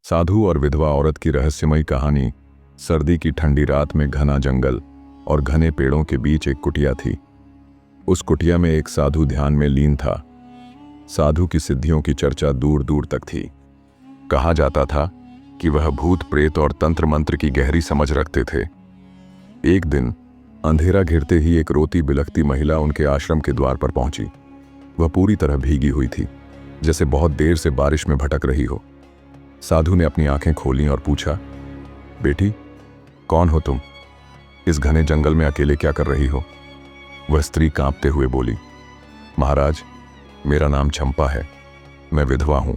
साधु और विधवा औरत की रहस्यमयी कहानी। सर्दी की ठंडी रात में घना जंगल और घने पेड़ों के बीच एक कुटिया थी। उस कुटिया में एक साधु ध्यान में लीन था। साधु की सिद्धियों की चर्चा दूर दूर तक थी। कहा जाता था कि वह भूत प्रेत और तंत्र मंत्र की गहरी समझ रखते थे। एक दिन अंधेरा घिरते ही एक रोती बिलखती महिला उनके आश्रम के द्वार पर पहुंची। वह पूरी तरह भीगी हुई थी, जैसे बहुत देर से बारिश में भटक रही हो। साधु ने अपनी आंखें खोलीं और पूछा, बेटी, कौन हो तुम? इस घने जंगल में अकेले क्या कर रही हो? वह स्त्री कांपते हुए बोली, महाराज, मेरा नाम चंपा है। मैं विधवा हूं।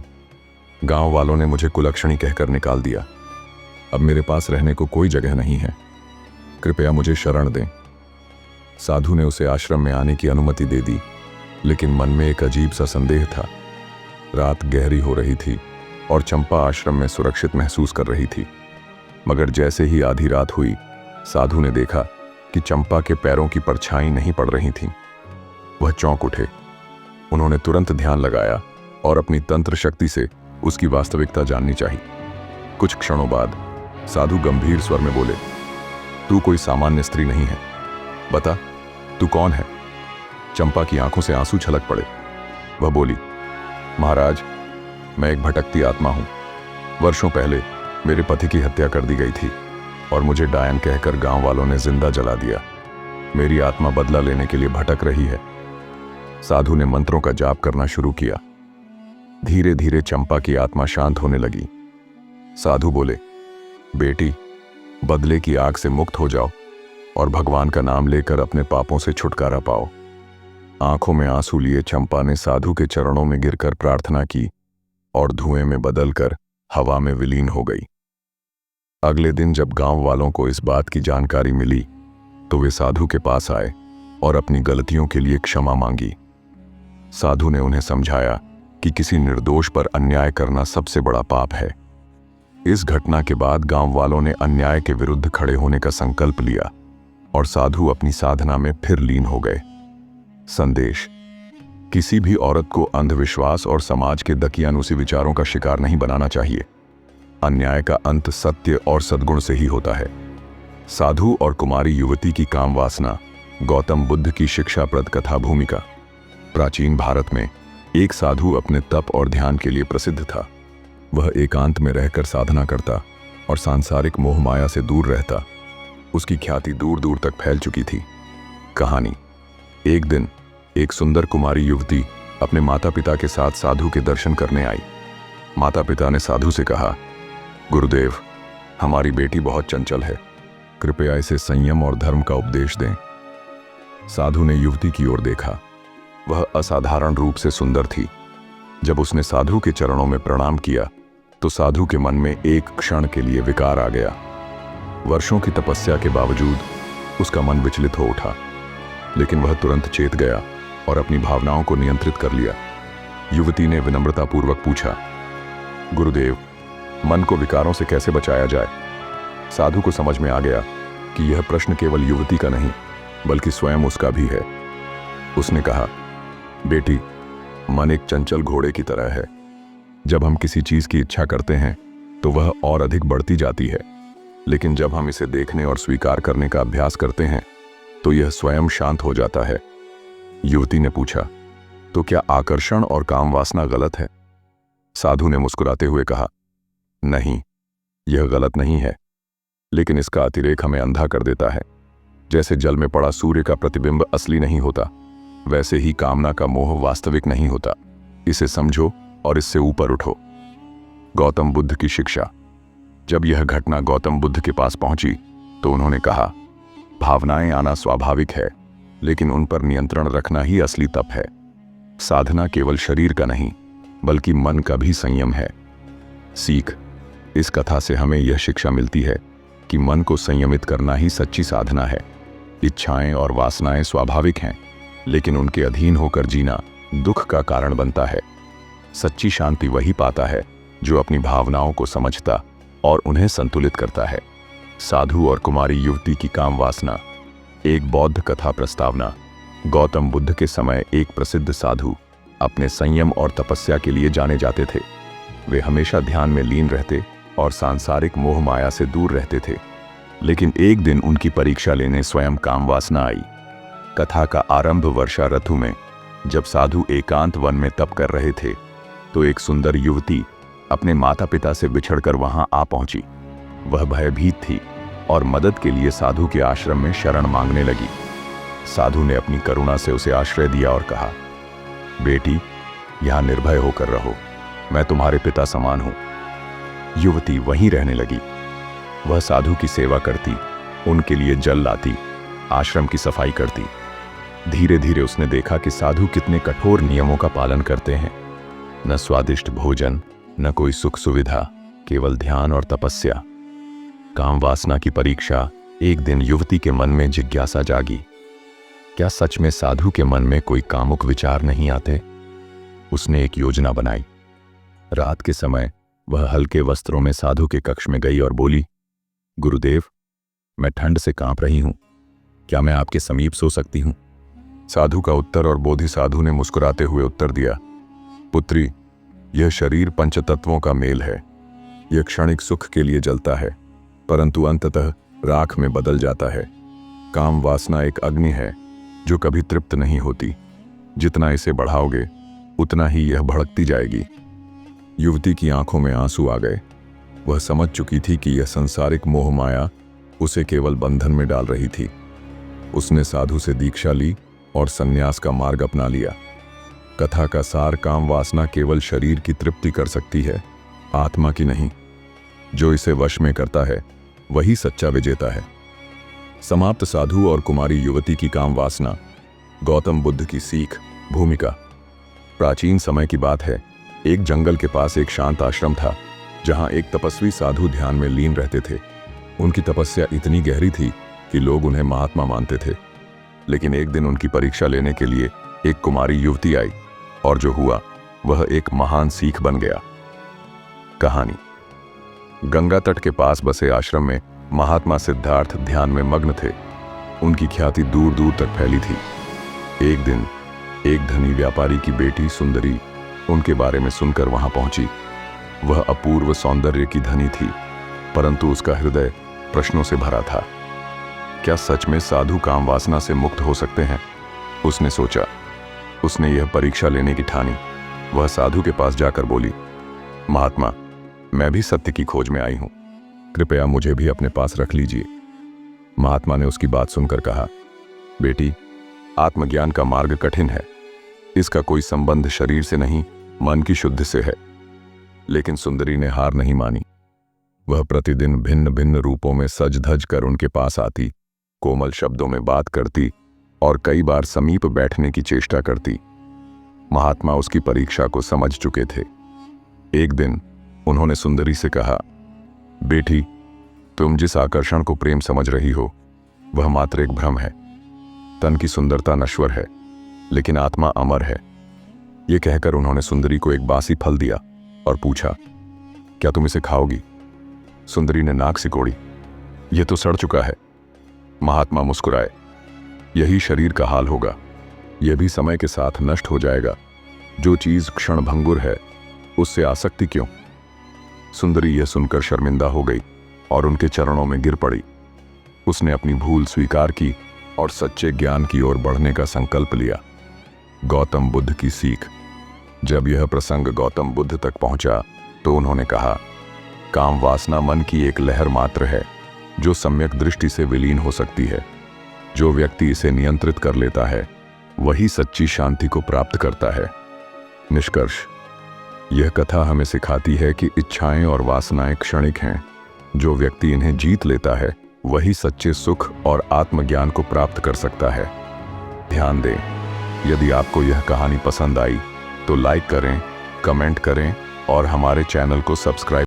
गांव वालों ने मुझे कुलक्षणी कहकर निकाल दिया। अब मेरे पास रहने को कोई जगह नहीं है। कृपया मुझे शरण दें। साधु ने उसे आश्रम में आने की अनुमति दे दी, लेकिन मन में एक अजीब सा संदेह था। रात गहरी हो रही थी और चंपा आश्रम में सुरक्षित महसूस कर रही थी। मगर जैसे ही आधी रात हुई, साधु ने देखा कि चंपा के पैरों की परछाई नहीं पड़ रही थी। वह चौंक उठे। उन्होंने तुरंत ध्यान लगाया और अपनी तंत्र शक्ति से उसकी वास्तविकता जाननी चाहिए। कुछ क्षणों बाद साधु गंभीर स्वर में बोले, तू कोई सामान्य स्त्री नहीं है। बता, तू कौन है? चंपा की आंखों से आंसू छलक पड़े। वह बोली, महाराज, मैं एक भटकती आत्मा हूं। वर्षों पहले मेरे पति की हत्या कर दी गई थी और मुझे डायन कहकर गांव वालों ने जिंदा जला दिया। मेरी आत्मा बदला लेने के लिए भटक रही है। साधु ने मंत्रों का जाप करना शुरू किया। धीरे धीरे चंपा की आत्मा शांत होने लगी। साधु बोले, बेटी, बदले की आग से मुक्त हो जाओ और भगवान का नाम लेकर अपने पापों से छुटकारा पाओ। आंखों में आंसू लिए चंपा ने साधु के चरणों में गिरकर प्रार्थना की और धुएं में बदलकर हवा में विलीन हो गई। अगले दिन जब गांव वालों को इस बात की जानकारी मिली, तो वे साधु के पास आए और अपनी गलतियों के लिए क्षमा मांगी। साधु ने उन्हें समझाया कि किसी निर्दोष पर अन्याय करना सबसे बड़ा पाप है। इस घटना के बाद गांव वालों ने अन्याय के विरुद्ध खड़े होने का संकल्प लिया और साधु अपनी साधना में फिर लीन हो गए। संदेश: किसी भी औरत को अंधविश्वास और समाज के दकियानुसी विचारों का शिकार नहीं बनाना चाहिए। अन्याय का अंत सत्य और सद्गुण से ही होता है। साधु और कुमारी युवती की काम वासना। गौतम बुद्ध की शिक्षाप्रद कथा भूमिका। प्राचीन भारत में एक साधु अपने तप और ध्यान के लिए प्रसिद्ध था। वह एकांत में रहकर साधना करता और सांसारिक मोह माया से दूर रहता। उसकी ख्याति दूर दूर तक फैल चुकी थी। कहानी: एक दिन एक सुंदर कुमारी युवती अपने माता पिता के साथ साधु के दर्शन करने आई। माता पिता ने साधु से कहा, गुरुदेव, हमारी बेटी बहुत चंचल है। कृपया इसे संयम और धर्म का उपदेश दें। साधु ने युवती की ओर देखा। वह असाधारण रूप से सुंदर थी। जब उसने साधु के चरणों में प्रणाम किया, तो साधु के मन में एक क्षण के लिए विकार आ गया। वर्षों की तपस्या के बावजूद उसका मन विचलित हो उठा, लेकिन वह तुरंत चेत गया और अपनी भावनाओं को नियंत्रित कर लिया। युवती ने विनम्रतापूर्वक पूछा, गुरुदेव, मन को विकारों से कैसे बचाया जाए? साधु को समझ में आ गया कि यह प्रश्न केवल युवती का नहीं, बल्कि स्वयं उसका भी है। उसने कहा, बेटी, मन एक चंचल घोड़े की तरह है। जब हम किसी चीज की इच्छा करते हैं तो वह और अधिक बढ़ती जाती है, लेकिन जब हम इसे देखने और स्वीकार करने का अभ्यास करते हैं तो यह स्वयं शांत हो जाता है। युवती ने पूछा, तो क्या आकर्षण और काम वासना गलत है? साधु ने मुस्कुराते हुए कहा, नहीं, यह गलत नहीं है, लेकिन इसका अतिरेक हमें अंधा कर देता है। जैसे जल में पड़ा सूर्य का प्रतिबिंब असली नहीं होता, वैसे ही कामना का मोह वास्तविक नहीं होता। इसे समझो और इससे ऊपर उठो। गौतम बुद्ध की शिक्षा। जब यह घटना गौतम बुद्ध के पास पहुंची तो उन्होंने कहा, भावनाएं आना स्वाभाविक है, लेकिन उन पर नियंत्रण रखना ही असली तप है। साधना केवल शरीर का नहीं, बल्कि मन का भी संयम है। सीख: इस कथा से हमें यह शिक्षा मिलती है कि मन को संयमित करना ही सच्ची साधना है। इच्छाएं और वासनाएं स्वाभाविक हैं, लेकिन उनके अधीन होकर जीना दुख का कारण बनता है। सच्ची शांति वही पाता है जो अपनी भावनाओं को समझता और उन्हें संतुलित करता है। साधु और कुमारी युवती की काम वासना। एक बौद्ध कथा प्रस्तावना। गौतम बुद्ध के समय एक प्रसिद्ध साधु अपने संयम और तपस्या के लिए जाने जाते थे। वे हमेशा ध्यान में लीन रहते और सांसारिक मोह माया से दूर रहते थे। लेकिन एक दिन उनकी परीक्षा लेने स्वयं कामवासना आई। कथा का आरंभ वर्षा ऋतु में, जब साधु एकांत वन में तप कर रहे थे, तो एक सुंदर युवती अपने माता पिता से बिछड़कर वहां आ पहुंची। वह भयभीत थी और मदद के लिए साधु के आश्रम में शरण मांगने लगी। साधु ने अपनी करुणा से उसे आश्रय दिया और कहा, बेटी, यहां निर्भय होकर रहो, मैं तुम्हारे पिता समान हूं। युवती वहीं रहने लगी। वह साधु की सेवा करती, उनके लिए जल लाती, आश्रम की सफाई करती। धीरे धीरे उसने देखा कि साधु कितने कठोर नियमों का पालन करते हैं। न स्वादिष्ट भोजन, न कोई सुख सुविधा, केवल ध्यान और तपस्या। काम वासना की परीक्षा। एक दिन युवती के मन में जिज्ञासा जागी, क्या सच में साधु के मन में कोई कामुक विचार नहीं आते? उसने एक योजना बनाई। रात के समय वह हल्के वस्त्रों में साधु के कक्ष में गई और बोली, गुरुदेव, मैं ठंड से कांप रही हूं, क्या मैं आपके समीप सो सकती हूं? साधु का उत्तर और बोधि साधु ने मुस्कुराते हुए उत्तर दिया, पुत्री, यह शरीर पंचतत्वों का मेल है। यह क्षणिक सुख के लिए जलता है, परंतु अंततः राख में बदल जाता है। काम वासना एक अग्नि है जो कभी तृप्त नहीं होती। जितना इसे बढ़ाओगे उतना ही यह भड़कती जाएगी। युवती की आंखों में आंसू आ गए। वह समझ चुकी थी कि यह सांसारिक मोह माया उसे केवल बंधन में डाल रही थी। उसने साधु से दीक्षा ली और संन्यास का मार्ग अपना लिया। कथा का सार, काम वासना केवल शरीर की तृप्ति कर सकती है, आत्मा की नहीं। जो इसे वश में करता है वही सच्चा विजेता है। समाप्त। साधु और कुमारी युवती की काम वासना। गौतम बुद्ध की सीख। भूमिका। प्राचीन समय की बात है। एक जंगल के पास एक शांत आश्रम था, जहां एक तपस्वी साधु ध्यान में लीन रहते थे। उनकी तपस्या इतनी गहरी थी कि लोग उन्हें महात्मा मानते थे। लेकिन एक दिन उनकी परीक्षा लेने के लिए एक कुमारी युवती आई, और जो हुआ वह एक महान सीख बन गया। कहानी। गंगा तट के पास बसे आश्रम में महात्मा सिद्धार्थ ध्यान में मग्न थे। उनकी ख्याति दूर दूर तक फैली थी। एक दिन एक धनी व्यापारी की बेटी सुंदरी उनके बारे में सुनकर वहां पहुंची। वह अपूर्व सौंदर्य की धनी थी, परंतु उसका हृदय प्रश्नों से भरा था। क्या सच में साधु काम वासना से मुक्त हो सकते हैं? उसने सोचा। उसने यह परीक्षा लेने की ठानी। वह साधु के पास जाकर बोली, महात्मा, मैं भी सत्य की खोज में आई हूं, कृपया मुझे भी अपने पास रख लीजिए। महात्मा ने उसकी बात सुनकर कहा, बेटी, आत्मज्ञान का मार्ग कठिन है। इसका कोई संबंध शरीर से नहीं, मन की शुद्धि से है। लेकिन सुंदरी ने हार नहीं मानी। वह प्रतिदिन भिन्न भिन्न रूपों में सज धज कर उनके पास आती, कोमल शब्दों में बात करती और कई बार समीप बैठने की चेष्टा करती। महात्मा उसकी परीक्षा को समझ चुके थे। एक दिन उन्होंने सुंदरी से कहा, बेटी, तुम जिस आकर्षण को प्रेम समझ रही हो वह मात्र एक भ्रम है। तन की सुंदरता नश्वर है, लेकिन आत्मा अमर है। यह कहकर उन्होंने सुंदरी को एक बासी फल दिया और पूछा, क्या तुम इसे खाओगी? सुंदरी ने नाक सिकोड़ी, यह तो सड़ चुका है। महात्मा मुस्कुराए, यही शरीर का हाल होगा, यह भी समय के साथ नष्ट हो जाएगा। जो चीज क्षण भंगुर है उससे आसक्ति क्यों? सुंदरी यह सुनकर शर्मिंदा हो गई और उनके चरणों में गिर पड़ी। उसने अपनी भूल स्वीकार की और सच्चे ज्ञान की ओर बढ़ने का संकल्प लिया। गौतम बुद्ध की सीख। जब यह प्रसंग गौतम बुद्ध तक पहुंचा तो उन्होंने कहा, काम वासना मन की एक लहर मात्र है जो सम्यक दृष्टि से विलीन हो सकती है। जो व्यक्ति इसे नियंत्रित कर लेता है वही सच्ची शांति को प्राप्त करता है। निष्कर्ष। यह कथा हमें सिखाती है कि इच्छाएं और वासनाएं क्षणिक हैं। जो व्यक्ति इन्हें जीत लेता है वही सच्चे सुख और आत्मज्ञान को प्राप्त कर सकता है। ध्यान दें, यदि आपको यह कहानी पसंद आई तो लाइक करें, कमेंट करें और हमारे चैनल को सब्सक्राइब